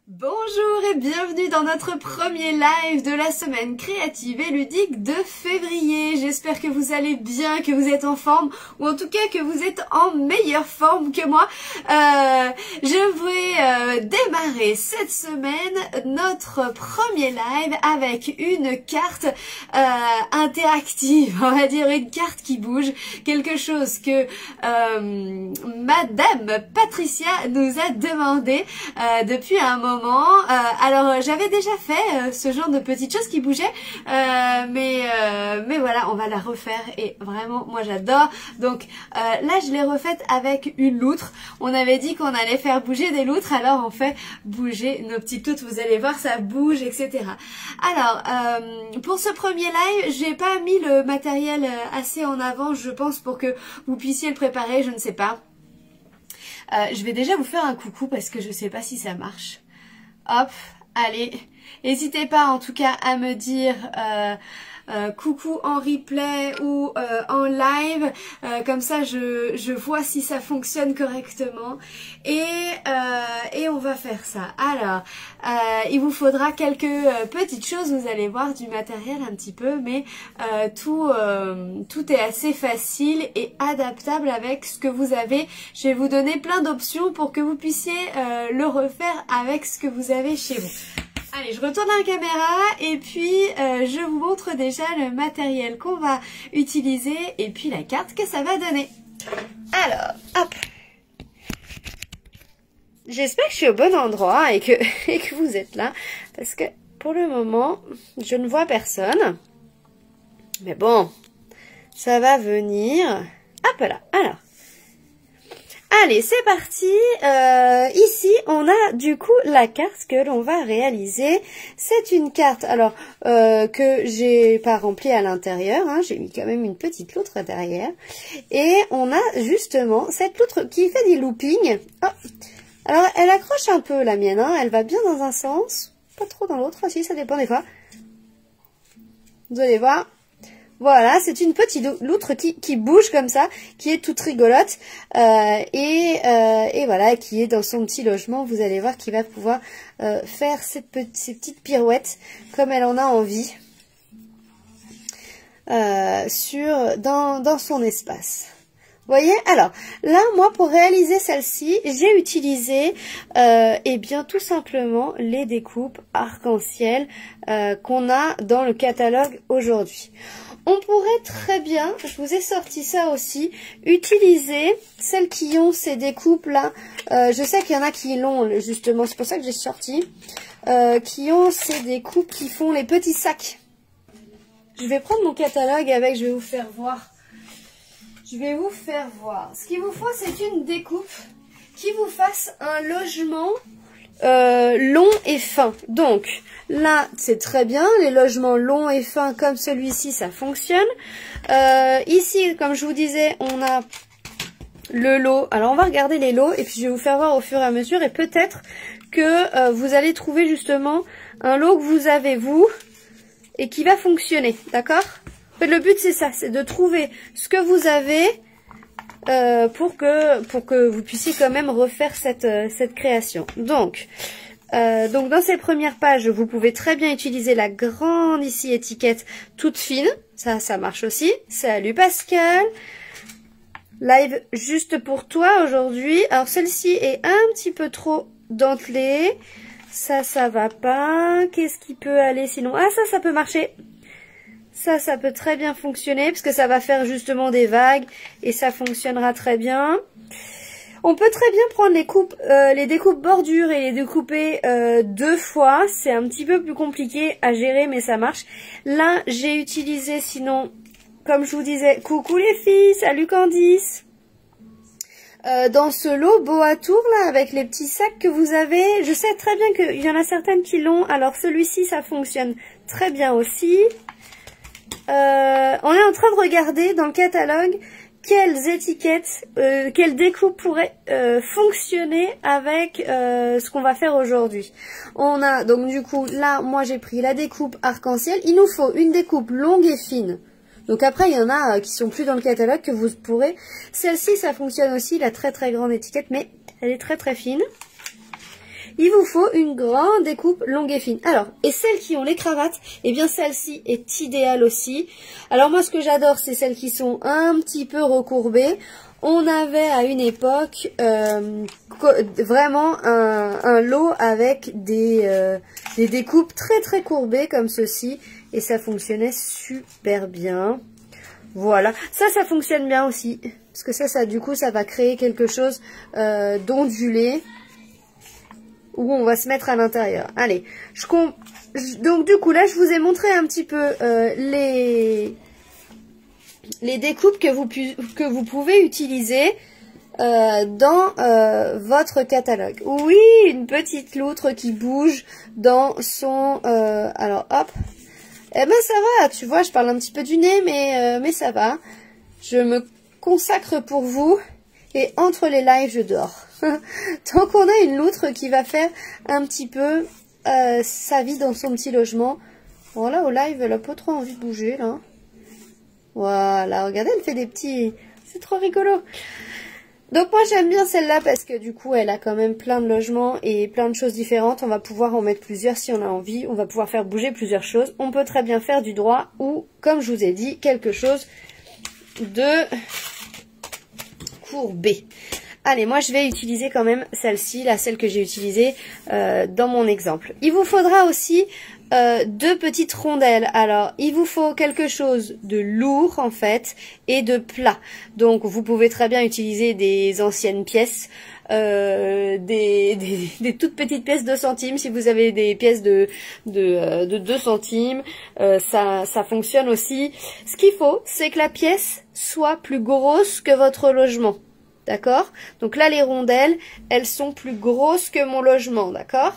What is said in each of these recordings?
Bonjour et bienvenue dans notre premier live de la semaine créative et ludique de février. J'espère que vous allez bien, que vous êtes en forme ou en tout cas que vous êtes en meilleure forme que moi. Je vais démarrer cette semaine notre premier live avec une carte interactive, on va dire une carte qui bouge, quelque chose que Madame Patricia nous a demandé depuis un moment. Alors j'avais déjà fait ce genre de petites choses qui bougeaient, mais voilà, on va la refaire et vraiment moi j'adore. Donc là je l'ai refaite avec une loutre. On avait dit qu'on allait faire bouger des loutres, alors on fait bouger nos petites loutres. Vous allez voir, ça bouge, etc. Alors pour ce premier live, j'ai pas mis le matériel assez en avant, je pense, pour que vous puissiez le préparer. Je ne sais pas. Je vais déjà vous faire un coucou parce que je sais pas si ça marche. Hop, allez, n'hésitez pas en tout cas à me dire coucou en replay ou en live, comme ça je vois si ça fonctionne correctement et on va faire ça. Alors, il vous faudra quelques petites choses, vous allez voir, du matériel un petit peu, mais tout est assez facile et adaptable avec ce que vous avez. Je vais vous donner plein d'options pour que vous puissiez le refaire avec ce que vous avez chez vous. Allez, je retourne la caméra et puis je vous montre déjà le matériel qu'on va utiliser et puis la carte que ça va donner. Alors, hop. J'espère que je suis au bon endroit et que vous êtes là parce que pour le moment, je ne vois personne. Mais bon, ça va venir. Hop là, alors. Allez, c'est parti. Ici, on a du coup la carte que l'on va réaliser. C'est une carte alors que j'ai pas remplie à l'intérieur. Hein, j'ai mis quand même une petite loutre derrière. Et on a justement cette loutre qui fait des loopings. Oh. Alors, elle accroche un peu la mienne. Hein, elle va bien dans un sens, pas trop dans l'autre. Si, ça dépend des fois. Vous allez voir. Voilà, c'est une petite loutre qui bouge comme ça, qui est toute rigolote et voilà, qui est dans son petit logement. Vous allez voir qu'il va pouvoir faire ces petites pirouettes comme elle en a envie dans son espace. Vous voyez, alors là, moi, pour réaliser celle-ci, j'ai utilisé eh bien tout simplement les découpes arc-en-ciel qu'on a dans le catalogue aujourd'hui. On pourrait très bien, je vous ai sorti ça aussi, utiliser celles qui ont ces découpes-là. Je sais qu'il y en a qui l'ont, justement, c'est pour ça que j'ai sorti, qui ont ces découpes qui font les petits sacs. Je vais prendre mon catalogue avec, je vais vous faire voir. Je vais vous faire voir. Ce qu'il vous faut, c'est une découpe qui vous fasse un logement long et fin. Donc là, c'est très bien. Les logements longs et fins comme celui-ci, ça fonctionne. Ici, comme je vous disais, on a le lot. Alors, on va regarder les lots et puis je vais vous faire voir au fur et à mesure. Et peut-être que vous allez trouver justement un lot que vous avez, vous, et qui va fonctionner. D'accord ? En fait, le but, c'est ça. C'est de trouver ce que vous avez pour que vous puissiez quand même refaire cette création. Donc dans ces premières pages, vous pouvez très bien utiliser la grande ici étiquette toute fine. Ça marche aussi. Salut Pascal. Live juste pour toi aujourd'hui. Alors celle-ci est un petit peu trop dentelée. Ça va pas. Qu'est-ce qui peut aller sinon? Ah, ça peut marcher. Ça peut très bien fonctionner parce que ça va faire justement des vagues et ça fonctionnera très bien. On peut très bien prendre les découpes bordures et les découper deux fois. C'est un petit peu plus compliqué à gérer mais ça marche. Là, j'ai utilisé sinon, comme je vous disais, coucou les filles, salut Candice. Dans ce lot beau à tour là avec les petits sacs que vous avez, je sais très bien qu'il y en a certaines qui l'ont. Alors celui-ci, ça fonctionne très bien aussi. On est en train de regarder dans le catalogue quelles étiquettes, quelles découpes pourraient fonctionner avec ce qu'on va faire aujourd'hui. On a donc du coup là, moi j'ai pris la découpe arc-en-ciel. Il nous faut une découpe longue et fine. Donc après il y en a qui sont plus dans le catalogue que vous pourrez. Celle-ci ça fonctionne aussi, la très très grande étiquette, mais elle est très très fine. il vous faut une grande découpe longue et fine. Alors, et celles qui ont les cravates, eh bien celle-ci est idéale aussi. Alors moi, ce que j'adore, c'est celles qui sont un petit peu recourbées. On avait à une époque vraiment un lot avec des découpes très très courbées comme ceci. Et ça fonctionnait super bien. Voilà, ça fonctionne bien aussi. Parce que ça du coup, ça va créer quelque chose d'ondulé. Où on va se mettre à l'intérieur. Allez, donc du coup là je vous ai montré un petit peu les découpes que vous pouvez utiliser dans votre catalogue. Oui, une petite loutre qui bouge dans son... alors hop, eh ben ça va, tu vois, je parle un petit peu du nez, mais ça va. Je me consacre pour vous et entre les lives je dors. Donc on a une loutre qui va faire un petit peu sa vie dans son petit logement. Bon là au live elle a pas trop envie de bouger là. Voilà, regardez, elle fait des petits... C'est trop rigolo. Donc moi j'aime bien celle-là parce que du coup elle a quand même plein de logements et plein de choses différentes. On va pouvoir en mettre plusieurs si on a envie. On va pouvoir faire bouger plusieurs choses. On peut très bien faire du droit ou, comme je vous ai dit, quelque chose de courbé. Allez, moi je vais utiliser quand même celle-ci, celle que j'ai utilisée dans mon exemple. Il vous faudra aussi 2 petites rondelles. Alors, il vous faut quelque chose de lourd en fait et de plat. Donc, vous pouvez très bien utiliser des anciennes pièces, des toutes petites pièces de centimes. Si vous avez des pièces de 2 centimes, ça fonctionne aussi. Ce qu'il faut, c'est que la pièce soit plus grosse que votre logement. D'accord? Donc là, les rondelles, elles sont plus grosses que mon logement, d'accord?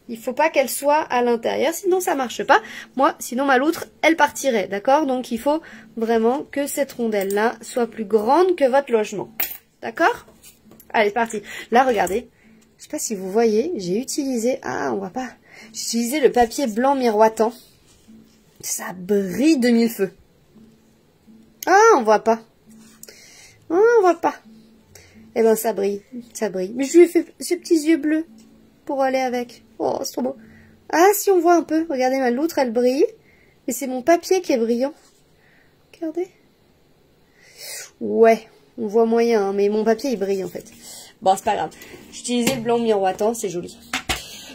Il faut pas qu'elles soient à l'intérieur, sinon ça marche pas. Moi, sinon ma loutre, elle partirait, d'accord? Donc il faut vraiment que cette rondelle-là soit plus grande que votre logement. D'accord? Allez, c'est parti. Là, regardez. Je sais pas si vous voyez, j'ai utilisé... Ah, on voit pas. J'ai utilisé le papier blanc miroitant. Ça brille de mille feux. Ah, on voit pas. Ah, on voit pas. Eh ben, ça brille. Ça brille. Mais je lui ai fait ces petits yeux bleus pour aller avec. Oh, c'est trop beau. Ah, si on voit un peu. Regardez, ma loutre, elle brille. Mais c'est mon papier qui est brillant. Regardez. Ouais, on voit moyen, hein, mais mon papier, il brille, en fait. Bon, c'est pas grave. J'ai utilisé le blanc miroitant, c'est joli.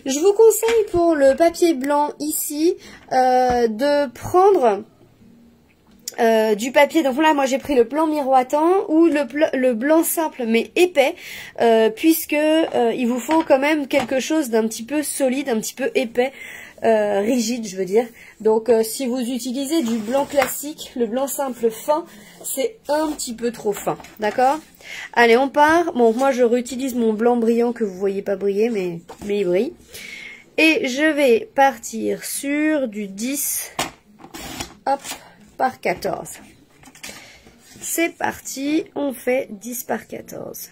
Je vous conseille pour le papier blanc ici, de prendre... du papier, donc là moi j'ai pris le blanc miroitant ou le blanc simple mais épais, puisque il vous faut quand même quelque chose d'un petit peu solide, un petit peu épais, rigide je veux dire. Donc si vous utilisez du blanc classique, le blanc simple fin, c'est un petit peu trop fin, d'accord? Allez, on part. Bon, moi je réutilise mon blanc brillant que vous voyez pas briller, mais il brille. Et je vais partir sur du 10, hop, par 14. C'est parti, on fait 10 par 14.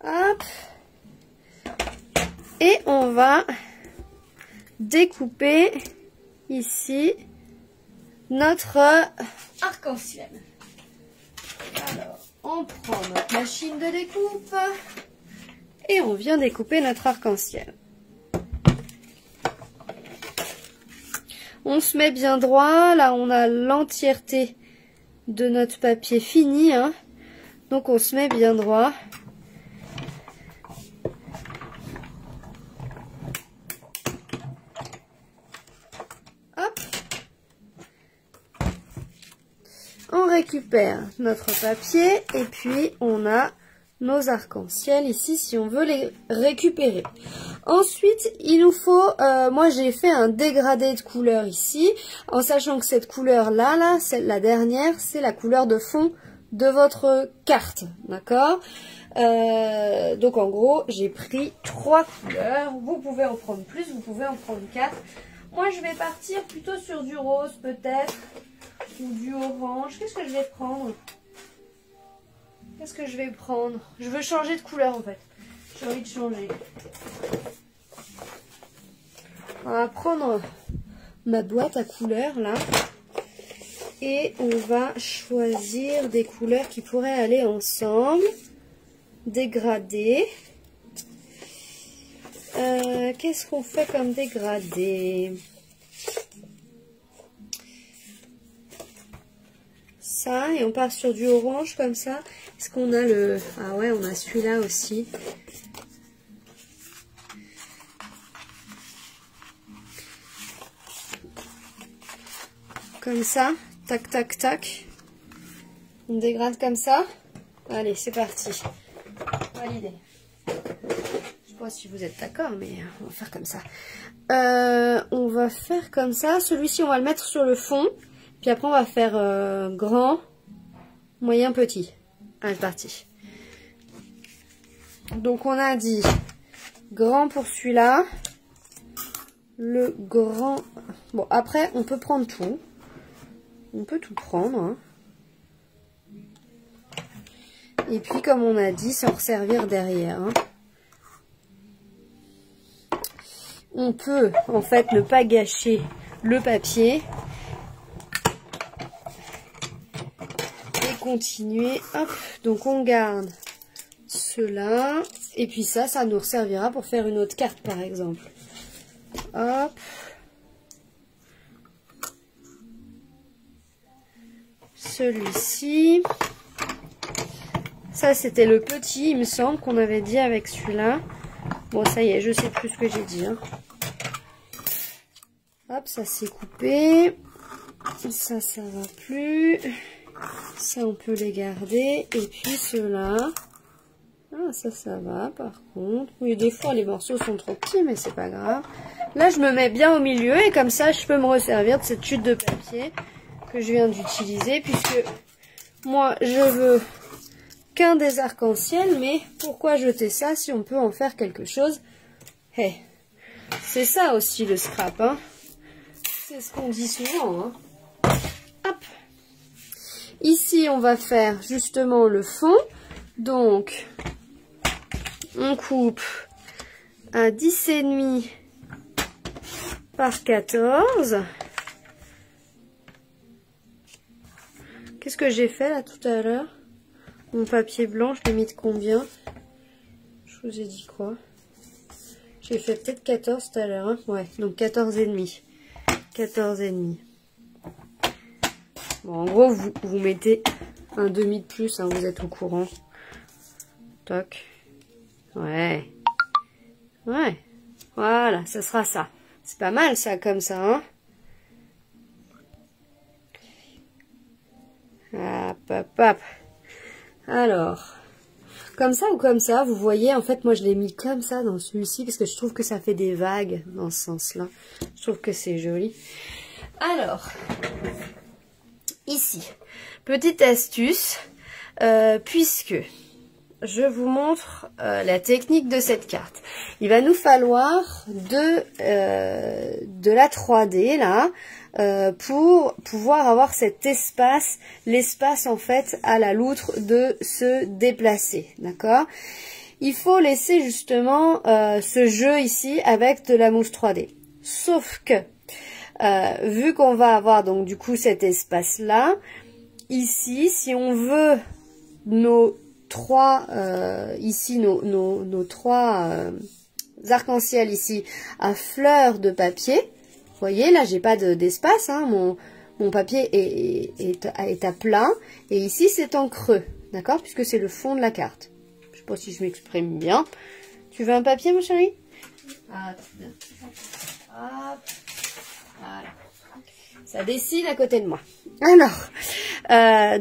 Hop. Et on va découper ici notre arc-en-ciel. Alors, on prend notre machine de découpe et on vient découper notre arc-en-ciel. On se met bien droit. Là, on a l'entièreté de notre papier fini, hein. Donc, on se met bien droit. Hop. On récupère notre papier et puis on a nos arcs-en-ciel ici si on veut les récupérer. Ensuite, il nous faut, moi j'ai fait un dégradé de couleur ici, en sachant que cette couleur-là, la dernière, c'est la couleur de fond de votre carte, d'accord? Donc en gros, j'ai pris 3 couleurs, vous pouvez en prendre plus, vous pouvez en prendre 4. Moi je vais partir plutôt sur du rose peut-être, ou du orange. Qu'est-ce que je vais prendre? Qu'est-ce que je vais prendre? Je veux changer de couleur en fait. J'ai envie de changer. On va prendre ma boîte à couleurs là. Et on va choisir des couleurs qui pourraient aller ensemble. Dégradé. Qu'est-ce qu'on fait comme dégradé? Ça, et on part sur du orange comme ça. Est-ce qu'on a le... Ah ouais, on a celui-là aussi. Comme ça. Tac, tac, tac. On dégrade comme ça. Allez, c'est parti. Validé. Je sais pas si vous êtes d'accord, mais on va faire comme ça. On va faire comme ça. Celui-ci, on va le mettre sur le fond. Puis après, on va faire grand, moyen, petit. Allez, c'est parti. Donc, on a dit grand pour celui-là. Le grand... Bon, après, on peut prendre tout. On peut tout prendre. Hein. Et puis, comme on a dit, s'en resservir derrière. Hein. On peut, en fait, ne pas gâcher le papier. Et continuer. Hop. Donc, on garde cela. Et puis ça nous servira pour faire une autre carte, par exemple. Hop. Celui-ci. Ça, c'était le petit, il me semble, qu'on avait dit avec celui-là. Bon, ça y est, je sais plus ce que j'ai dit. Hein. Hop, ça s'est coupé. Ça va plus. Ça, on peut les garder. Et puis, ceux-là. Ah, ça va, par contre. Oui, des fois, les morceaux sont trop petits, mais c'est pas grave. Là, je me mets bien au milieu et comme ça, je peux me resservir de cette chute de papier que je viens d'utiliser, puisque moi, je veux qu'un des arcs-en-ciel, mais pourquoi jeter ça si on peut en faire quelque chose? Hey, c'est ça aussi le scrap, hein. C'est ce qu'on dit souvent, hein. Hop. Ici, on va faire justement le fond. Donc, on coupe à 10,5 par 14. Qu'est-ce que j'ai fait là tout à l'heure? Mon papier blanc, je l'ai mis de combien? Je vous ai dit quoi? J'ai fait peut-être 14 tout à l'heure. Hein, ouais, donc 14,5. 14,5. Bon, en gros, vous mettez un demi de plus, hein, vous êtes au courant. Toc. Ouais. Ouais. Voilà, ça sera ça. C'est pas mal ça, comme ça, hein. Hop, hop, hop. Alors, comme ça ou comme ça, vous voyez, en fait, moi, je l'ai mis comme ça dans celui-ci, parce que je trouve que ça fait des vagues dans ce sens-là. Je trouve que c'est joli. Alors, ici, petite astuce, puisque je vous montre la technique de cette carte. Il va nous falloir de la 3D, là, pour pouvoir avoir cet espace, l'espace en fait à la loutre de se déplacer, d'accord? Il faut laisser justement ce jeu ici avec de la mousse 3D. Sauf que, vu qu'on va avoir donc du coup cet espace-là, ici, si on veut nos trois, ici, nos trois arcs-en-ciel ici à fleurs de papier, vous voyez, là, j'ai pas d'espace, hein, mon papier est à plat, et ici, c'est en creux, d'accord, puisque c'est le fond de la carte. Je sais pas si je m'exprime bien. Tu veux un papier, mon chéri? Ah, bien. Hop. Voilà. Ça dessine à côté de moi. Alors,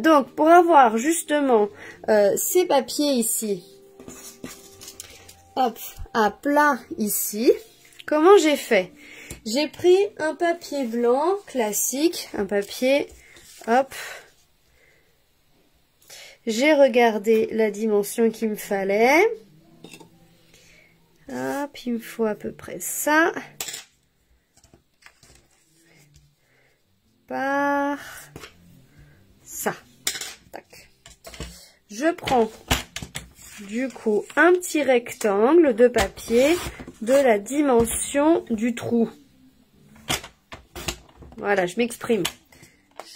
donc, pour avoir justement ces papiers ici, hop, à plat ici, comment j'ai fait? J'ai pris un papier blanc classique, un papier, hop, j'ai regardé la dimension qu'il me fallait, hop, il me faut à peu près ça, par ça, tac. Je prends du coup un petit rectangle de papier de la dimension du trou. Voilà, je m'exprime.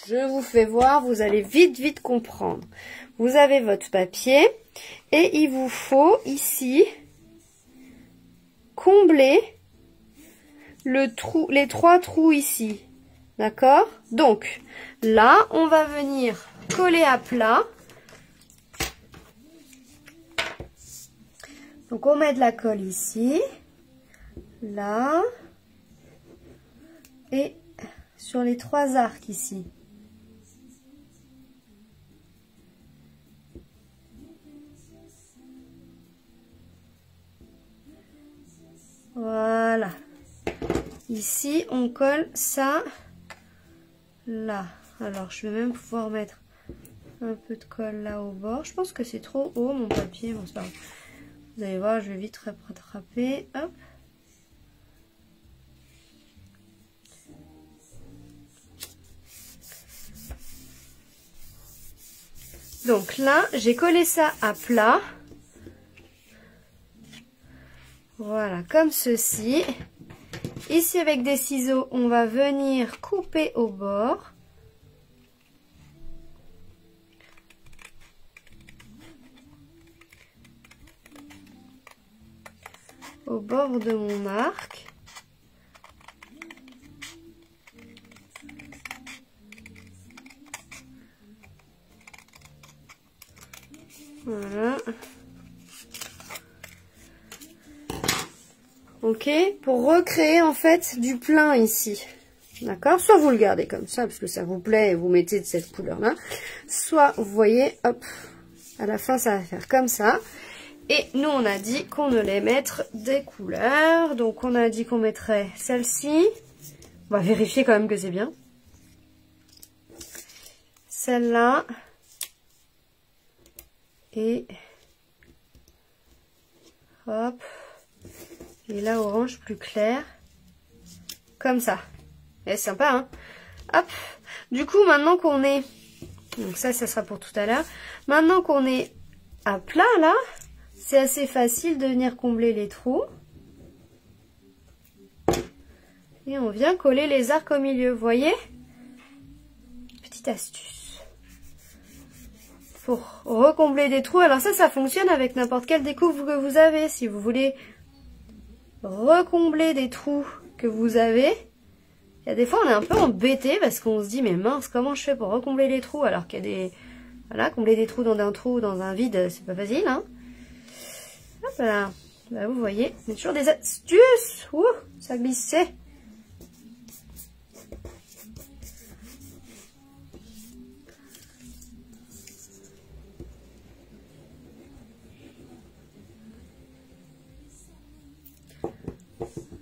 Je vous fais voir, vous allez vite comprendre. Vous avez votre papier et il vous faut ici combler le trou, les 3 trous ici. D'accord? Donc, là, on va venir coller à plat. Donc, on met de la colle ici, là, et sur les 3 arcs ici. Voilà. Ici, on colle ça là. Alors, je vais même pouvoir mettre un peu de colle là au bord. Je pense que c'est trop haut, mon papier. Bon, c'est pas grave. Vous allez voir, je vais vite rattraper. Hop. Donc là, j'ai collé ça à plat. Voilà, comme ceci. Ici, avec des ciseaux, on va venir couper au bord. Au bord de mon arc. Voilà. Ok, pour recréer en fait du plein ici. D'accord? Soit vous le gardez comme ça, parce que ça vous plaît et vous mettez de cette couleur-là. Soit, vous voyez, hop, à la fin, ça va faire comme ça. Et nous, on a dit qu'on allait mettre des couleurs. Donc, on a dit qu'on mettrait celle-ci. On va vérifier quand même que c'est bien. Celle-là. Et hop. Et là, orange plus clair. Comme ça. C'est sympa, hein? Hop. Du coup, maintenant qu'on est... Donc ça sera pour tout à l'heure. Maintenant qu'on est à plat, là, c'est assez facile de venir combler les trous. Et on vient coller les arcs au milieu, vous voyez? Petite astuce. Pour recombler des trous. Alors ça fonctionne avec n'importe quelle découpe que vous avez. Si vous voulez recombler des trous que vous avez, il y a des fois on est un peu embêté parce qu'on se dit mais mince, comment je fais pour recombler les trous alors qu'il y a des... Voilà, combler des trous dans un trou, dans un vide, c'est pas facile, hein. Hop là. Bah, vous voyez, il y a toujours des astuces. Ouh, ça glissait.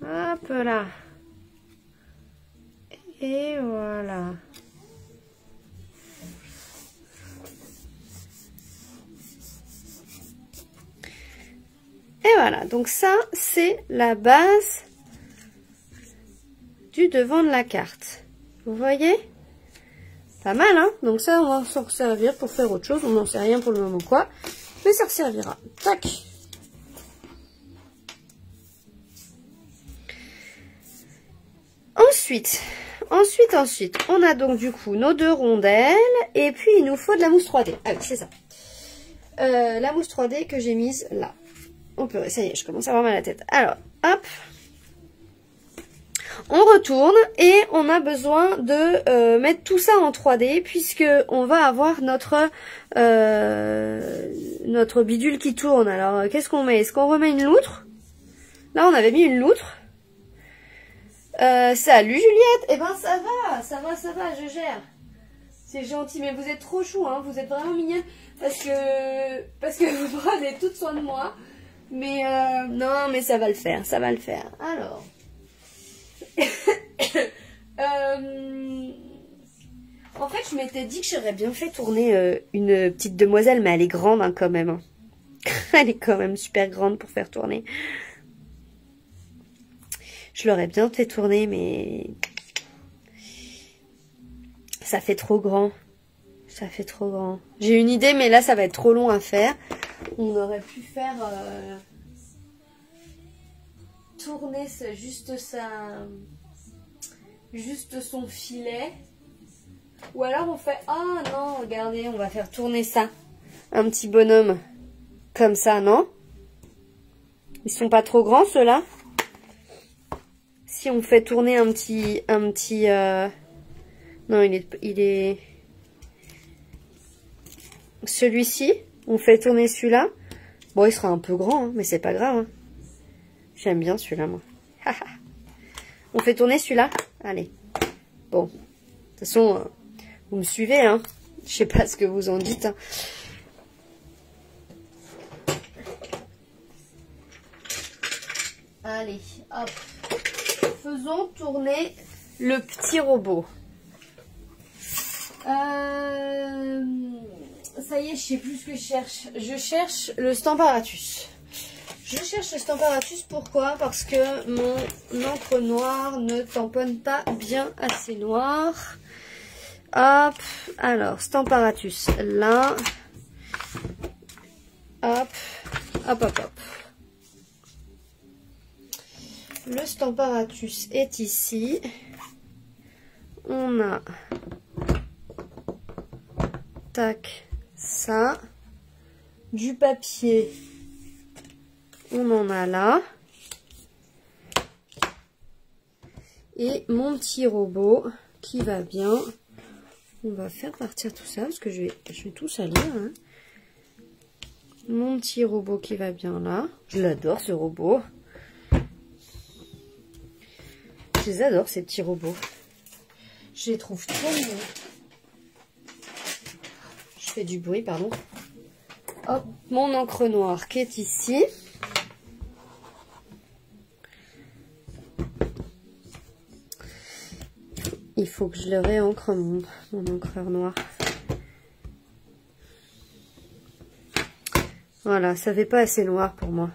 Hop là. Et voilà. Et voilà, donc ça, c'est la base du devant de la carte. Vous voyez? Pas mal, hein? Donc ça, on va s'en servir pour faire autre chose. On n'en sait rien pour le moment, quoi. Mais ça servira. Tac! Ensuite, on a donc du coup nos 2 rondelles. Et puis, il nous faut de la mousse 3D. Ah oui, c'est ça. La mousse 3D que j'ai mise là. On peut, ça y est, je commence à avoir mal à la tête. Alors, hop. On retourne et on a besoin de mettre tout ça en 3D puisque on va avoir notre bidule qui tourne. Alors, qu'est-ce qu'on met? Est-ce qu'on remet une loutre? Là, on avait mis une loutre. Salut Juliette. Eh ben, ça va, je gère. C'est gentil, mais vous êtes trop chou, hein. Vous êtes vraiment mignonne parce que vous prenez tout soin de moi. Mais non, mais ça va le faire, Alors, en fait, je m'étais dit que j'aurais bien fait tourner une petite demoiselle, mais elle est grande hein, quand même. Hein. Elle est quand même super grande pour faire tourner. Je l'aurais bien fait tourner, mais ça fait trop grand. J'ai une idée, mais là, ça va être trop long à faire. On aurait pu faire tourner juste son filet. Ou alors on fait... Ah non, regardez, on va faire tourner ça. Un petit bonhomme comme ça, non? Ils sont pas trop grands ceux-là? Si on fait tourner un petit... Non, il est... Celui-ci, on fait tourner celui-là. Bon, il sera un peu grand, hein, mais c'est pas grave. Hein. J'aime bien celui-là, moi. On fait tourner celui-là? Allez. Bon. De toute façon, vous me suivez, hein. Je sais pas ce que vous en dites. Hein. Allez, hop. Faisons tourner le petit robot. Ça y est, je sais plus ce que je cherche. Je cherche le Stamparatus. Je cherche le Stamparatus, pourquoi? Parce que mon encre noire ne tamponne pas bien assez noir. Hop, alors, Stamparatus, là. Hop, hop, hop, hop. Le Stamparatus est ici. On a... Tac, ça. Du papier. On en a là. Et mon petit robot qui va bien. On va faire partir tout ça parce que je vais tout salir. Hein. Mon petit robot qui va bien là. Je l'adore ce robot. Je les adore ces petits robots. Je les trouve trop mignons. Je fais du bruit, pardon. Hop, mon encre noire qui est ici. Il faut que je le réencre mon encreur noir. Voilà, ça fait pas assez noir pour moi.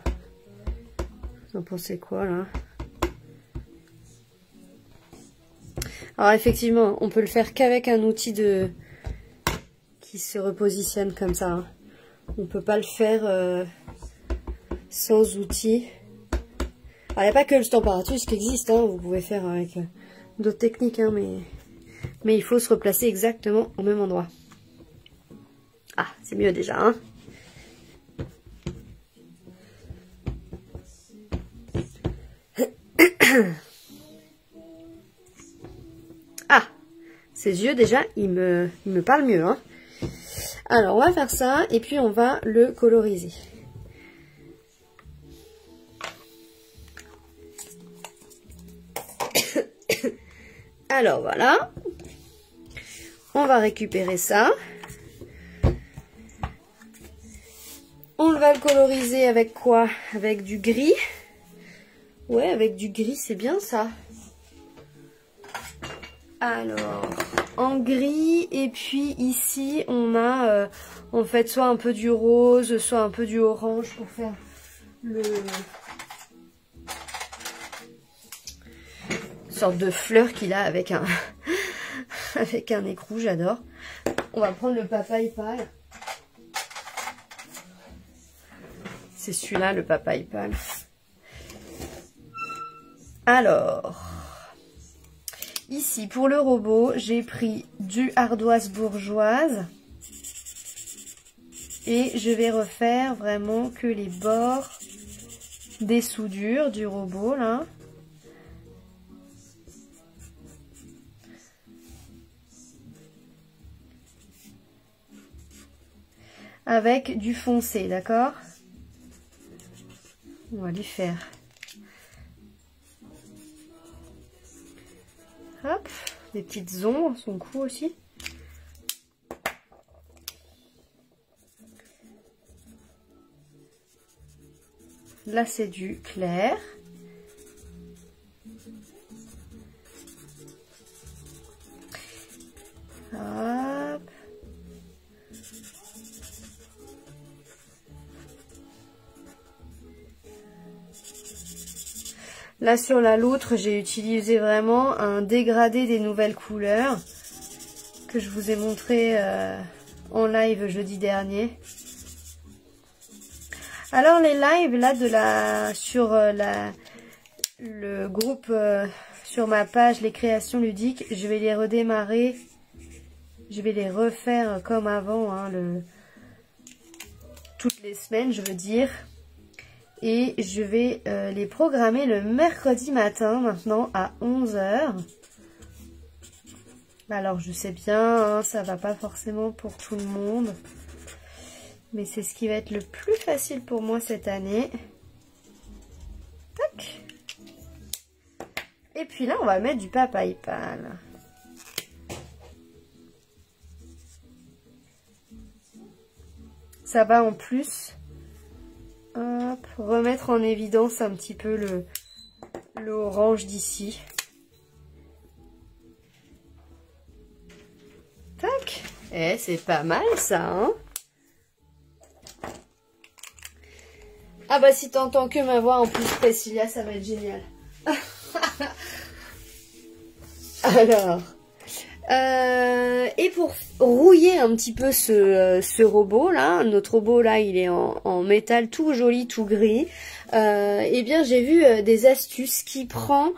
Vous en pensez quoi là? Alors effectivement, on peut le faire qu'avec un outil qui se repositionne comme ça. Hein. On peut pas le faire sans outil. Alors il n'y a pas que le Stamparatus qui existe, hein. Vous pouvez faire avec d'autres techniques, hein, mais il faut se replacer exactement au même endroit. Ah, c'est mieux déjà, hein. Ah, ses yeux déjà, il me parle mieux, hein. Alors, on va faire ça et puis on va le coloriser. Alors, voilà. On va récupérer ça. On va le coloriser avec quoi? Avec du gris. Ouais, avec du gris, c'est bien ça. Alors, en gris, et puis ici, on a en fait soit un peu du rose, soit un peu du orange pour faire le... Une sorte de fleur qu'il a avec un avec un écrou, j'adore. On va prendre le papaye pâle. C'est celui-là, le papaye pâle. Alors, ici, pour le robot, j'ai pris du ardoise bourgeoise. Et je vais refaire vraiment que les bords des soudures du robot, là. Avec du foncé, d'accord? On va lui faire. Hop, des petites ombres, son cou aussi. Là, c'est du clair. Hop. Là, sur la loutre, j'ai utilisé vraiment un dégradé des nouvelles couleurs que je vous ai montré en live jeudi dernier. Alors, les lives, là, sur le groupe, sur ma page Les Créations Ludiques, je vais les redémarrer Je vais les refaire comme avant, hein, toutes les semaines, je veux dire. Et je vais les programmer le mercredi matin, maintenant, à 11 h. Alors, je sais bien, hein, ça va pas forcément pour tout le monde. Mais c'est ce qui va être le plus facile pour moi cette année. Tac. Et puis là, on va mettre du papaye pâle. Ça va en plus, hop, remettre en évidence un petit peu le orange d'ici. Tac. Eh, c'est pas mal ça, hein? Ah bah si t'entends que ma voix en plus, Priscilla, ça va être génial. Alors, et pour rouiller un petit peu ce robot là, notre robot là, il est en métal tout joli, tout gris. Eh bien, j'ai vu des astuces qui reprend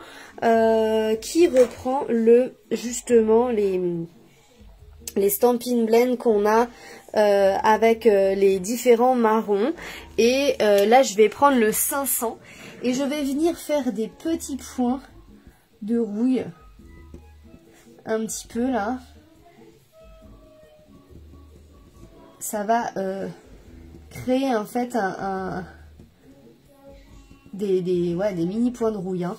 justement les Stampin' Blend qu'on a avec les différents marrons. Et là, je vais prendre le 500 et je vais venir faire des petits points de rouille. Un petit peu là. Ça va créer en fait des mini points de rouille. Hein.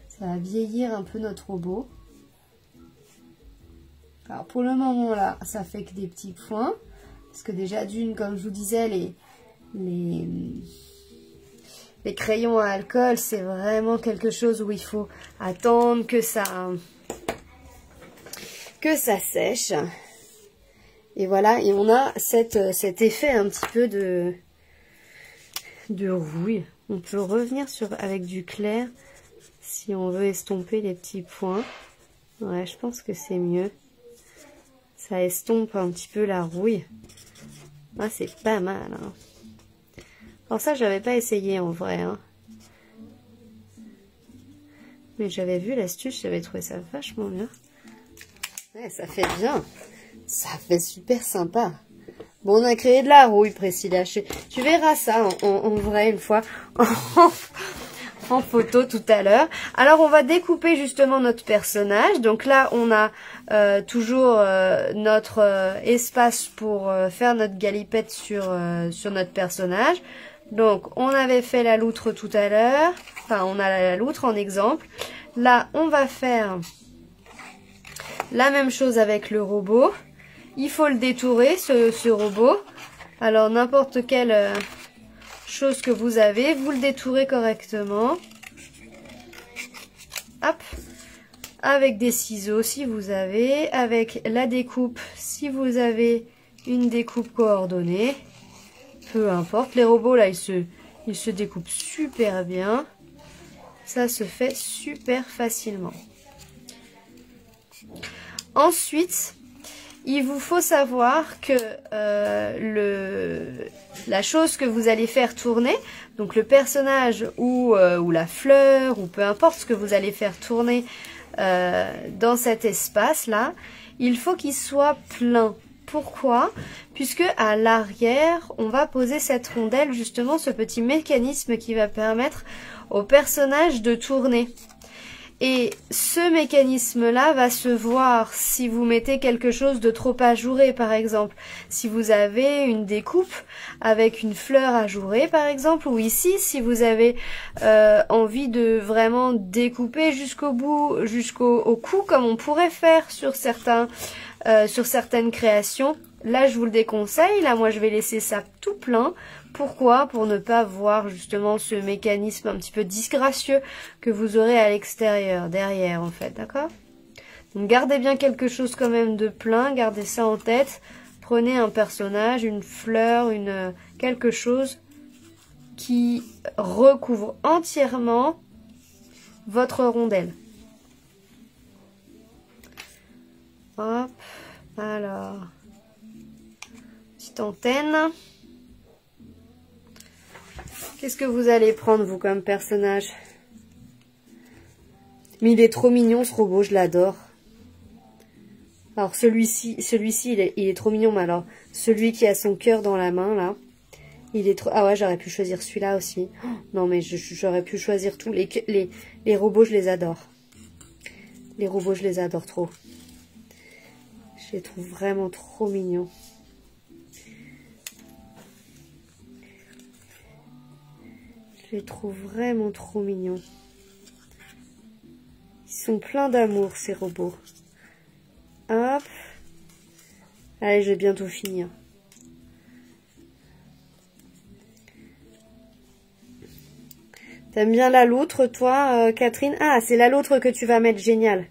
Ça va vieillir un peu notre robot. Alors pour le moment là, ça fait que des petits points. Parce que déjà d'une, comme je vous disais, les crayons à alcool, c'est vraiment quelque chose où il faut attendre que ça sèche. Et voilà, et on a cet effet un petit peu de rouille. On peut revenir avec du clair si on veut estomper les petits points. Ouais, je pense que c'est mieux. Ça estompe un petit peu la rouille. Ah, c'est pas mal, hein. Alors ça, j'avais pas essayé en vrai, hein. Mais j'avais vu l'astuce, j'avais trouvé ça vachement bien. Ouais, ça fait bien. Ça fait super sympa. Bon, on a créé de la rouille, Priscilla. Tu verras ça en vrai une fois en photo tout à l'heure. Alors, on va découper justement notre personnage. Donc là, on a toujours notre espace pour faire notre galipette sur notre personnage. Donc, on avait fait la loutre tout à l'heure. Enfin, on a la loutre en exemple. Là, on va faire la même chose avec le robot. Il faut le détourer, ce robot. Alors, n'importe quelle chose que vous avez, vous le détourez correctement. Hop. Avec des ciseaux, si vous avez. Avec la découpe, si vous avez une découpe coordonnée. Peu importe. Les robots, là, ils se découpent super bien. Ça se fait super facilement. Ensuite, il vous faut savoir que la chose que vous allez faire tourner, donc le personnage ou la fleur, ou peu importe ce que vous allez faire tourner dans cet espace-là, il faut qu'il soit plein. Pourquoi? Puisque à l'arrière, on va poser cette rondelle, justement, ce petit mécanisme qui va permettre au personnage de tourner. Et ce mécanisme-là va se voir si vous mettez quelque chose de trop ajouré, par exemple. Si vous avez une découpe avec une fleur ajourée, par exemple, ou ici, si vous avez envie de vraiment découper jusqu'au bout, jusqu'au cou, comme on pourrait faire sur certaines créations. Là, je vous le déconseille. Là, moi, je vais laisser ça tout plein. Pourquoi? Pour ne pas voir justement ce mécanisme un petit peu disgracieux que vous aurez à l'extérieur, derrière en fait, d'accord? Donc gardez bien quelque chose quand même de plein, gardez ça en tête. Prenez un personnage, une fleur, quelque chose qui recouvre entièrement votre rondelle. Hop, alors, petite antenne. Qu'est-ce que vous allez prendre, vous, comme personnage? Mais il est trop mignon ce robot, je l'adore. Alors celui-ci, il est trop mignon, mais alors celui qui a son cœur dans la main, là, il est trop... Ah ouais, j'aurais pu choisir celui-là aussi. Oh, non, mais j'aurais pu choisir tous les robots, je les adore. Les robots, je les adore trop. Je les trouve vraiment trop mignons. Je les trouve vraiment trop mignons. Ils sont pleins d'amour, ces robots. Hop. Allez, je vais bientôt finir. T'aimes bien la loutre, toi, Catherine? Ah, c'est la loutre que tu vas mettre, génial.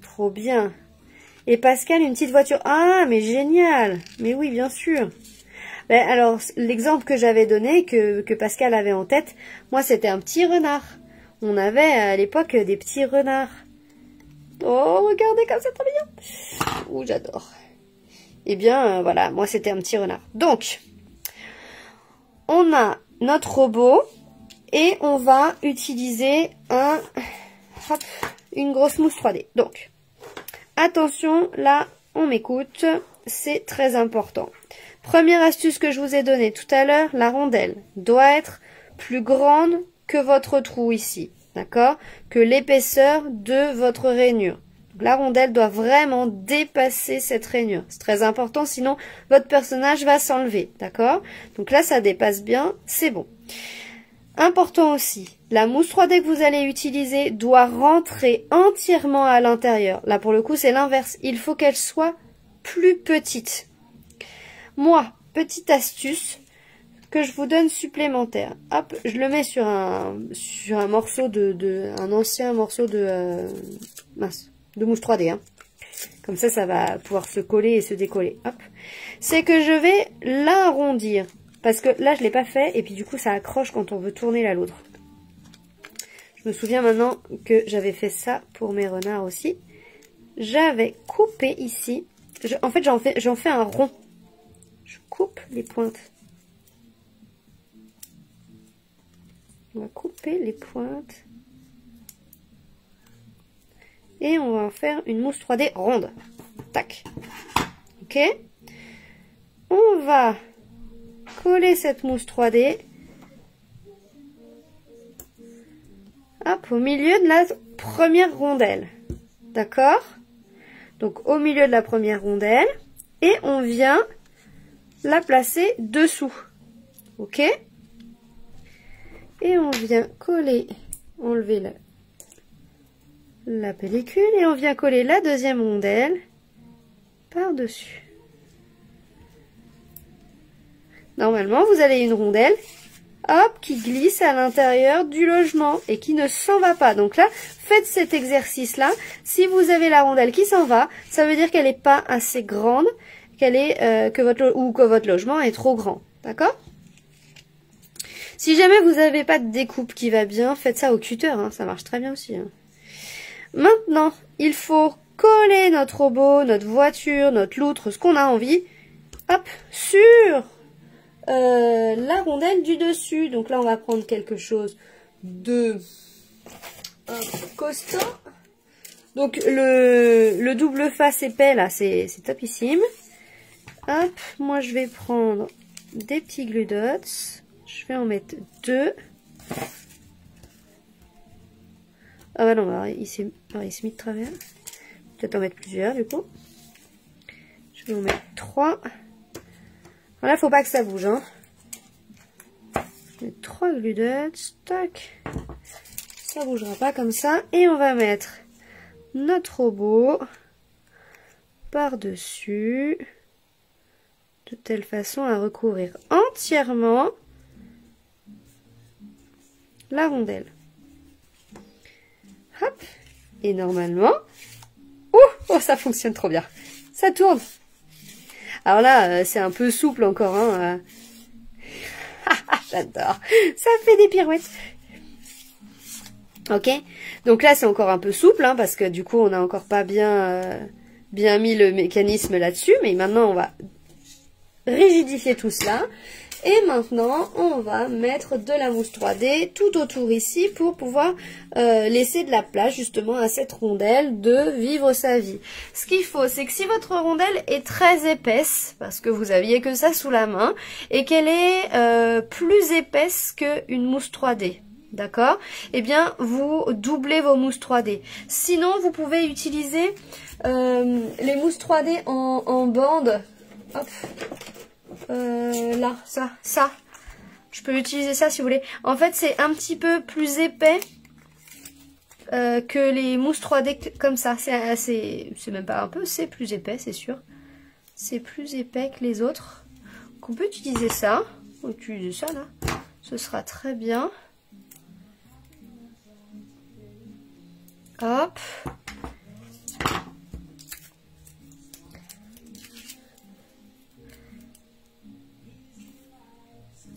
Trop bien. Et Pascal, une petite voiture. Ah, mais génial. Mais oui, bien sûr. Ben, alors, l'exemple que j'avais donné, que Pascal avait en tête, moi, c'était un petit renard. On avait à l'époque des petits renards. Oh, regardez comme c'est trop mignon. Ouh, j'adore. Eh bien, voilà, moi, c'était un petit renard. Donc, on a notre robot et on va utiliser une grosse mousse 3D. Donc, attention, là, on m'écoute. C'est très important. Première astuce que je vous ai donnée tout à l'heure, la rondelle doit être plus grande que votre trou ici. D'accord? Que l'épaisseur de votre rainure. Donc, la rondelle doit vraiment dépasser cette rainure. C'est très important, sinon votre personnage va s'enlever. D'accord? Donc là, ça dépasse bien, c'est bon. Important aussi, la mousse 3D que vous allez utiliser doit rentrer entièrement à l'intérieur. Là, pour le coup, c'est l'inverse. Il faut qu'elle soit plus petite. Moi, petite astuce que je vous donne supplémentaire. Hop, je le mets sur un morceau un ancien morceau de mousse 3D. Hein. Comme ça va pouvoir se coller et se décoller. Hop, c'est que je vais l'arrondir. Parce que là, je l'ai pas fait. Et puis du coup, ça accroche quand on veut tourner la loutre. Je me souviens maintenant que j'avais fait ça pour mes renards aussi. J'avais coupé ici. En fait, j'en fais un rond. Je coupe les pointes. On va couper les pointes. Et on va en faire une mousse 3D ronde. Tac. Ok. On va coller cette mousse 3D. Hop, au milieu de la première rondelle. D'accord? Donc au milieu de la première rondelle. Et on vient la placer dessous. Ok? Et on vient coller, enlever la pellicule et on vient coller la deuxième rondelle par-dessus. Normalement, vous avez une rondelle, hop, qui glisse à l'intérieur du logement et qui ne s'en va pas. Donc là, faites cet exercice-là. Si vous avez la rondelle qui s'en va, ça veut dire qu'elle n'est pas assez grande, que votre logement est trop grand. D'accord? Si jamais vous n'avez pas de découpe qui va bien, faites ça au cutter, hein, ça marche très bien aussi. Hein. Maintenant, il faut coller notre robot, notre voiture, notre loutre, ce qu'on a envie, hop, sur la rondelle du dessus. Donc là, on va prendre quelque chose de costaud. Donc le double face épais, là, c'est topissime. Hop, moi je vais prendre des petits glue dots. Je vais en mettre 2. Ah bah non, alors, il s'est mis de travers. Peut-être en mettre plusieurs du coup. Je vais en mettre 3. Voilà, faut pas que ça bouge. Hein. Je mets 3 glue dots. Tac. Ça bougera pas comme ça. Et on va mettre notre robot par-dessus. De telle façon à recouvrir entièrement la rondelle. Hop. Et normalement, oh, ça fonctionne trop bien. Ça tourne. Alors là, c'est un peu souple encore. Hein. J'adore. Ça fait des pirouettes. Ok. Donc là, c'est encore un peu souple, hein, parce que du coup, on n'a encore pas bien mis le mécanisme là-dessus. Mais maintenant, on va rigidifier tout cela. Et maintenant, on va mettre de la mousse 3D tout autour ici pour pouvoir laisser de la place justement à cette rondelle de vivre sa vie. Ce qu'il faut, c'est que si votre rondelle est très épaisse, parce que vous aviez que ça sous la main, et qu'elle est plus épaisse qu'une mousse 3D, d'accord? Eh bien, vous doublez vos mousses 3D. Sinon, vous pouvez utiliser les mousses 3D en bande. Hop. Là, ça. Je peux utiliser ça si vous voulez. En fait, c'est un petit peu plus épais que les mousses 3D comme ça. C'est même pas un peu, c'est plus épais, c'est sûr. C'est plus épais que les autres. Donc, on peut utiliser ça. On peut utiliser ça, là. Ce sera très bien. Hop.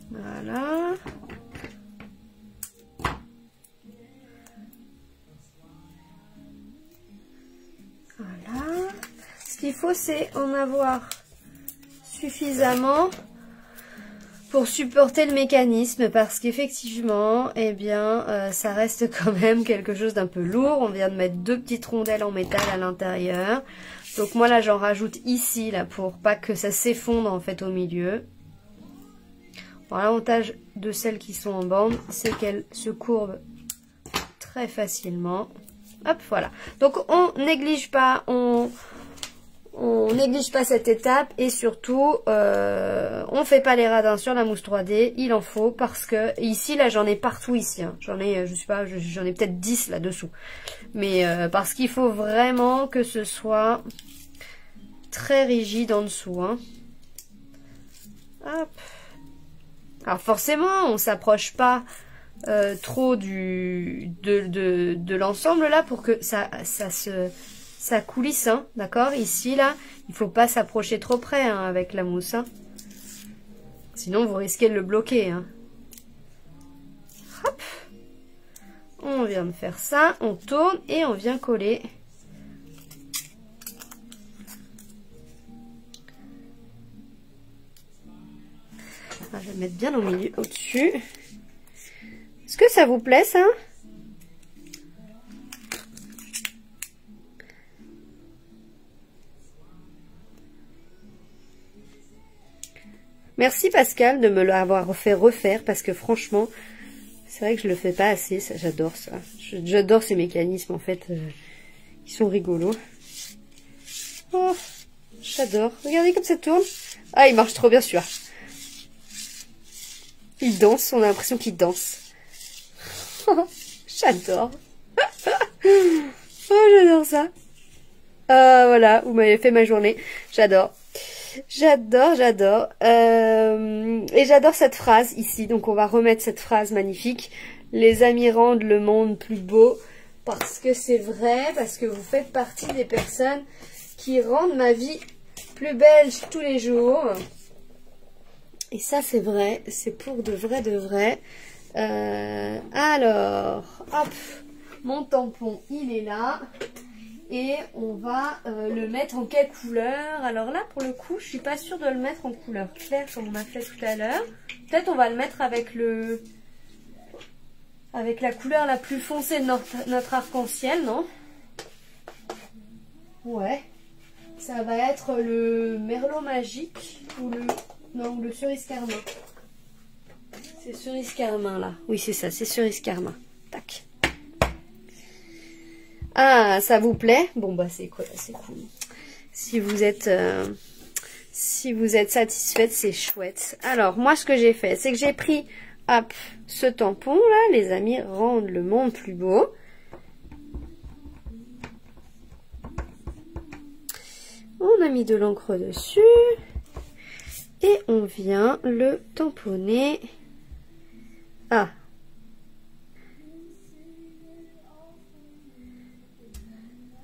Voilà. Voilà. Ce qu'il faut, c'est en avoir suffisamment pour supporter le mécanisme, parce qu'effectivement, eh bien, ça reste quand même quelque chose d'un peu lourd. On vient de mettre 2 petites rondelles en métal à l'intérieur. Donc moi là, j'en rajoute ici, là, pour pas que ça s'effondre en fait au milieu. Bon, l'avantage de celles qui sont en bande, c'est qu'elles se courbent très facilement. Hop, voilà. Donc on néglige pas, on néglige pas cette étape, et surtout on fait pas les radins sur la mousse 3D. Il en faut, parce que ici là j'en ai partout ici, hein. J'en ai, je sais pas, j'en ai peut-être 10 là dessous, mais parce qu'il faut vraiment que ce soit très rigide en dessous, hein. Hop. Alors forcément, on s'approche pas trop de l'ensemble là pour que ça coulisse, hein, d'accord? Ici là, il faut pas s'approcher trop près, hein, avec la mousse, hein. Sinon vous risquez de le bloquer, hein. Hop, on vient de faire ça, on tourne et on vient coller. Je vais le mettre bien au milieu, au-dessus. Est-ce que ça vous plaît, ça? Merci Pascal de me l'avoir fait refaire, parce que franchement, c'est vrai que je le fais pas assez. J'adore ça. J'adore ces mécanismes, en fait. Ils sont rigolos. Oh, j'adore. Regardez comme ça tourne. Ah, il marche trop bien celui-là. Il danse, on a l'impression qu'il danse. J'adore. Oh, j'adore ça. Voilà, vous m'avez fait ma journée. J'adore. J'adore. Et j'adore cette phrase ici. Donc on va remettre cette phrase magnifique. Les amis rendent le monde plus beau. Parce que c'est vrai, parce que vous faites partie des personnes qui rendent ma vie plus belle tous les jours. Et ça, c'est vrai, c'est pour de vrai. Alors, hop, mon tampon, il est là. Et on va le mettre en quelle couleur? Alors là, pour le coup, je suis pas sûre de le mettre en couleur claire comme on a fait tout à l'heure. Peut-être on va le mettre avec la couleur la plus foncée de notre arc-en-ciel, non? Ouais. Ça va être le merlot magique ou le... Non, le cerise carmin. C'est cerise carmin là. Oui, c'est ça, c'est cerise carmin. Tac. Ah, ça vous plaît? Bon bah c'est quoi, c'est cool. Si vous êtes satisfaite, c'est chouette. Alors moi, ce que j'ai fait, c'est que j'ai pris, hop, ce tampon là, les amis, rendent le monde plus beau. On a mis de l'encre dessus. Et on vient le tamponner. Ah.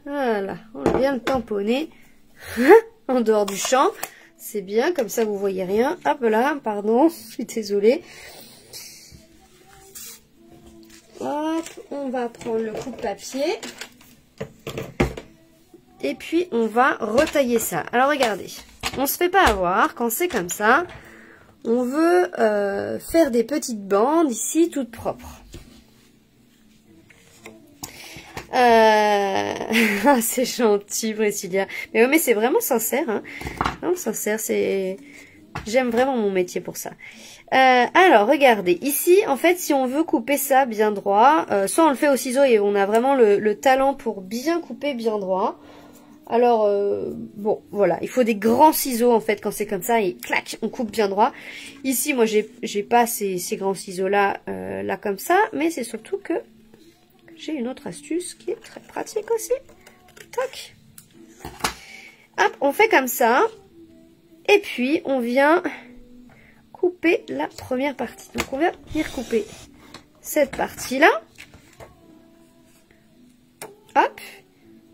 Voilà, on vient le tamponner en dehors du champ. C'est bien, comme ça vous voyez rien. Hop là, pardon, je suis désolée. Hop, on va prendre le coupe-papier. Et puis on va retailler ça. Alors regardez. On se fait pas avoir, quand c'est comme ça, on veut faire des petites bandes ici toutes propres. C'est gentil, Priscilla. Mais c'est vraiment sincère, hein. Vraiment sincère, j'aime vraiment mon métier pour ça. Alors, regardez. Ici, en fait, si on veut couper ça bien droit, soit on le fait au ciseau et on a vraiment le talent pour bien couper bien droit. Alors, bon, voilà. Il faut des grands ciseaux, en fait, quand c'est comme ça, et clac, on coupe bien droit. Ici, moi, j'ai pas ces grands ciseaux-là, là, comme ça, mais c'est surtout que j'ai une autre astuce qui est très pratique aussi. Tac. Hop, on fait comme ça. Et puis, on vient couper la première partie. Donc, on va venir couper cette partie-là. Hop.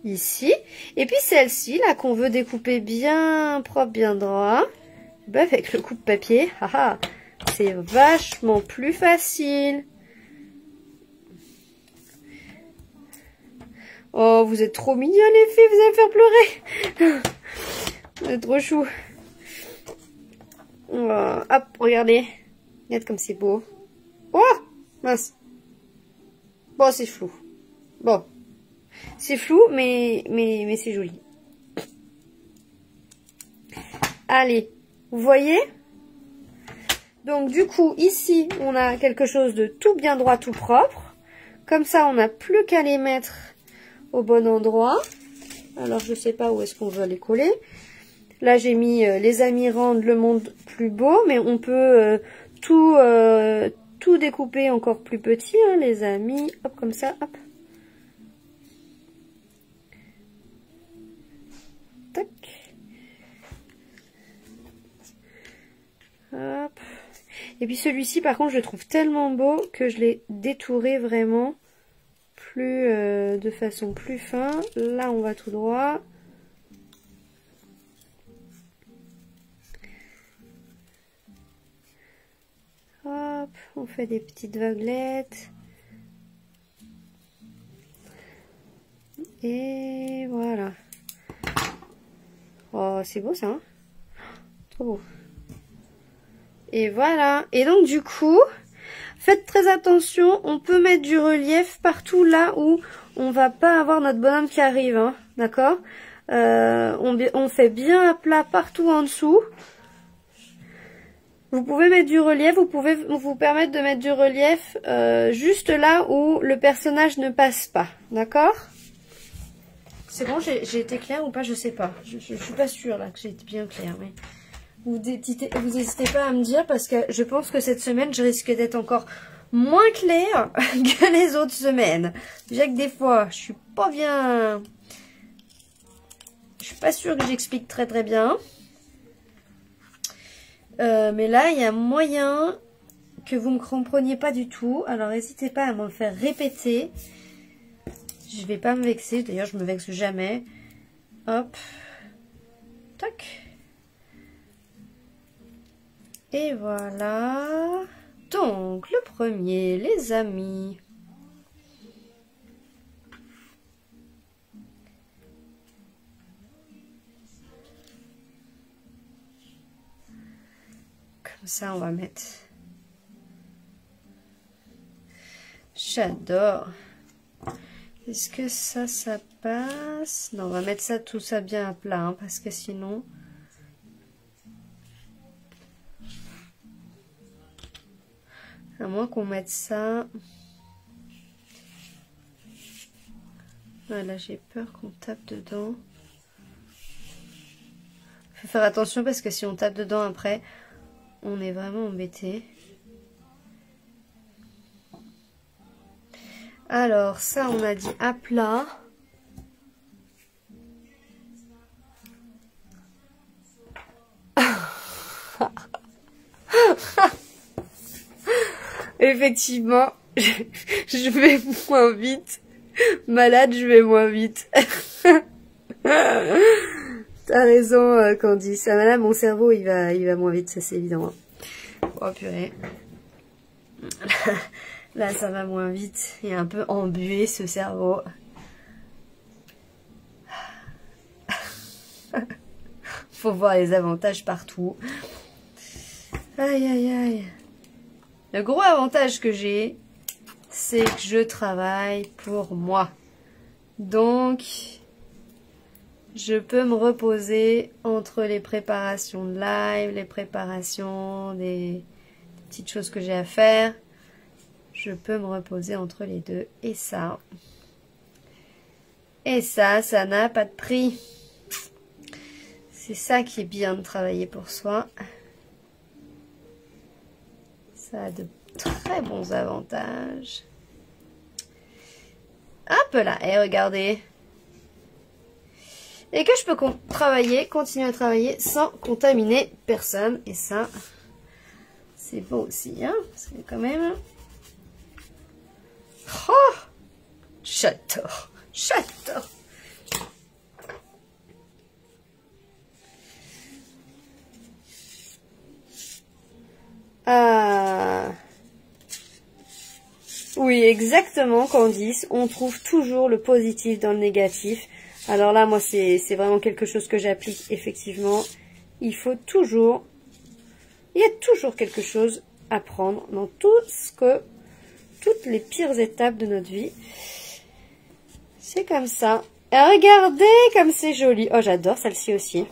Ici. Et puis, celle-ci, là, qu'on veut découper bien propre, bien droit. Ben, avec le coupe-papier, c'est vachement plus facile. Oh, vous êtes trop mignons, les filles, vous allez me faire pleurer. Vous êtes trop chou. Oh, hop, regardez. Regarde comme c'est beau. Oh, mince. Bon, c'est flou. Bon. C'est flou, mais c'est joli. Allez, vous voyez? Donc, du coup, ici, on a quelque chose de tout bien droit, tout propre. Comme ça, on n'a plus qu'à les mettre au bon endroit. Alors, je sais pas où est-ce qu'on veut les coller. Là, j'ai mis les amis rendent le monde plus beau, mais on peut tout découper encore plus petit, hein, les amis. Hop, comme ça, hop. Tac. Hop. Et puis celui-ci, par contre, je le trouve tellement beau que je l'ai détouré vraiment plus de façon plus fin. Là, on va tout droit. Hop, on fait des petites vaguelettes. Et voilà. Oh, c'est beau ça, hein? Trop beau. Et voilà. Et donc du coup, faites très attention, on peut mettre du relief partout là où on va pas avoir notre bonhomme qui arrive, hein, d'accord? On fait bien à plat partout en dessous. Vous pouvez mettre du relief, vous pouvez vous permettre de mettre du relief juste là où le personnage ne passe pas, d'accord? C'est bon, j'ai été claire ou pas? Je sais pas. Je suis pas sûre là que j'ai été bien claire, mais vous n'hésitez pas à me dire parce que je pense que cette semaine, je risque d'être encore moins claire que les autres semaines. Déjà que des fois, je suis pas bien... Je suis pas sûre que j'explique très très bien. Mais là, il y a moyen que vous me compreniez pas du tout. Alors, n'hésitez pas à me faire répéter. Je vais pas me vexer. D'ailleurs, je me vexe jamais. Hop. Tac. Et voilà. Donc, le premier, les amis. Comme ça, on va mettre... J'adore. Est-ce que ça passe? Non, on va mettre ça, tout ça bien à plat, hein, parce que sinon... À moins qu'on mette ça... Voilà, j'ai peur qu'on tape dedans. Faut faire attention parce que si on tape dedans après, on est vraiment embêté. Alors, ça, on a dit à plat. Effectivement, je vais moins vite. Malade, je vais moins vite. T'as raison, Candice. Ah, là, mon cerveau, il va moins vite, ça c'est évident. Oh purée. Là, ça va moins vite. Il est un peu embué, ce cerveau. Faut voir les avantages partout. Aïe, aïe, aïe. Le gros avantage que j'ai, c'est que je travaille pour moi. Donc, je peux me reposer entre les préparations de live, les préparations des petites choses que j'ai à faire. Je peux me reposer entre les deux. Et ça n'a pas de prix. C'est ça qui est bien de travailler pour soi. Ça a de très bons avantages. Hop là, et regardez. Et que je peux continuer à travailler sans contaminer personne. Et ça, c'est beau aussi, hein. Parce que quand même... Oh, j'adore, j'adore. Ah. Oui, exactement, Candice. On trouve toujours le positif dans le négatif. Alors là, moi, c'est vraiment quelque chose que j'applique, effectivement. Il y a toujours quelque chose à prendre dans toutes les pires étapes de notre vie. C'est comme ça. Et regardez comme c'est joli. Oh, j'adore celle-ci aussi.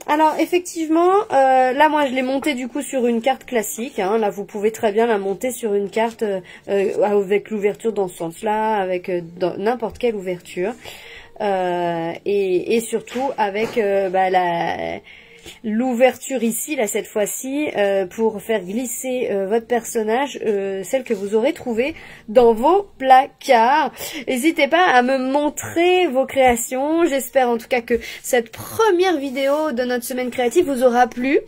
Alors, effectivement, là, moi, je l'ai montée du coup sur une carte classique. Hein. Là, vous pouvez très bien la monter sur une carte avec l'ouverture dans ce sens-là, avec n'importe quelle ouverture. Et surtout avec l'ouverture ici, là, cette fois-ci, pour faire glisser votre personnage, celle que vous aurez trouvée dans vos placards. N'hésitez pas à me montrer vos créations. J'espère en tout cas que cette première vidéo de notre semaine créative vous aura plu.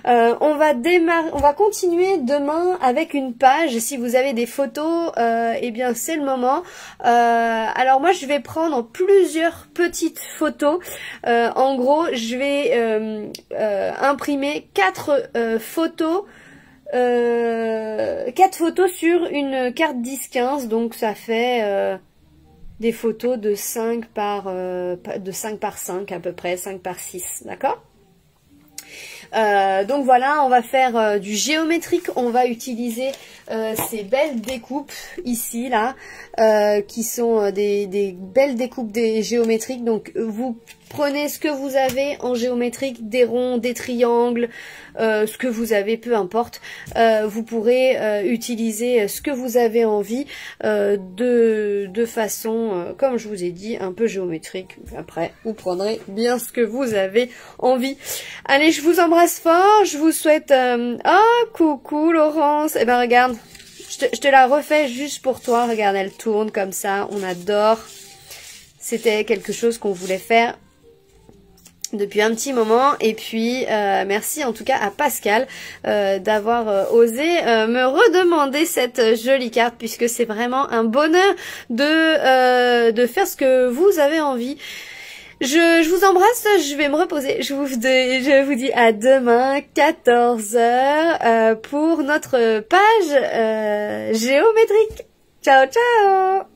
On va continuer demain avec une page. Si vous avez des photos, eh bien c'est le moment. Alors moi je vais prendre plusieurs petites photos. En gros, je vais imprimer 4 photos. 4 photos sur une carte 10-15, donc ça fait des photos de 5 par 5 à peu près, 5 par 6, d'accord? Donc voilà, on va faire du géométrique, on va utiliser ces belles découpes ici là, qui sont des belles découpes géométriques. Donc vous prenez ce que vous avez en géométrique, des ronds, des triangles, ce que vous avez, peu importe. Vous pourrez utiliser ce que vous avez envie de façon, comme je vous ai dit, un peu géométrique. Après, vous prendrez bien ce que vous avez envie. Allez, je vous embrasse fort. Je vous souhaite... Oh, coucou Laurence. Eh ben regarde, je te la refais juste pour toi. Regarde, elle tourne comme ça. On adore. C'était quelque chose qu'on voulait faire depuis un petit moment. Et puis merci en tout cas à Pascal d'avoir osé me redemander cette jolie carte, puisque c'est vraiment un bonheur de faire ce que vous avez envie. Je vous embrasse, je vais me reposer. Je vous dis à demain 14 h pour notre page géométrique. Ciao ciao.